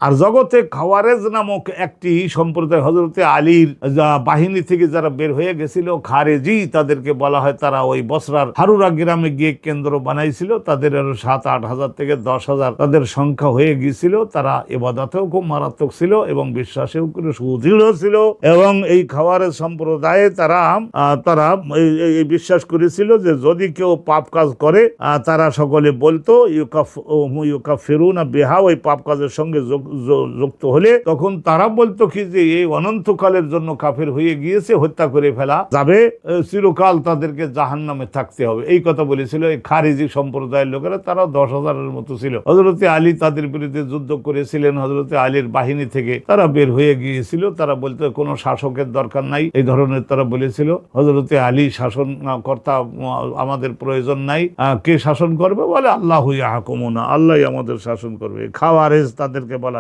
আর জগতে খাওয়ারেজ নামক একটি সম্প্রদায় হযরতে আলীর বাহিনী থেকে যারা বের হয়ে গেছিল, খারেজি তাদেরকে বলা হয়, তারা ওই বসরার হারুরা গ্রামে গিয়ে কেন্দ্র বানাইছিল। তাদের আরো 7-8 হাজার থেকে 10 হাজার তাদের সংখ্যা হয়ে গিয়েছিল। তারা ইবাদতেও খুব মারাত্মক ছিল এবং বিশ্বাসেও সুদৃঢ় ছিল। এবং এই খাওয়ারেজ সম্প্রদায়ে তারা বিশ্বাস করেছিল যে যদি কেউ পাপ কাজ করে তারা সকলে বলতো ইউকাফিরুনা বিহা, ওই পাপ কাজের সঙ্গে যুক্ত হলে তখন তারা বলতো কি যে এই অনন্তকালের জন্য কাফের হয়ে গিয়েছে, হত্যা করে ফেলা যাবে, চিরকাল তাদেরকে জাহান্নামে থাকতে হবে। এই কথা বলেছিল এই খারিজি সম্প্রদায়ের লোকেরা। তারা 10 হাজারের মতো ছিল। হযরতে আলী তাদের বিরুদ্ধে যুদ্ধ করেছিলেন। হযরতে আলীর বাহিনী থেকে তারা বের হয়ে গিয়েছিল। তারা বলতো কোনো শাসকের দরকার নাই, এই ধরনের তারা বলেছিল। হযরতে আলী শাসন কর্তা, আমাদের প্রয়োজন নাই। কে শাসন করবে? বলে আল্লাহু ইয়াহকুমুনা, আল্লাহই আমাদের শাসন করবে। খাওয়ারেজ তাদেরকে বলা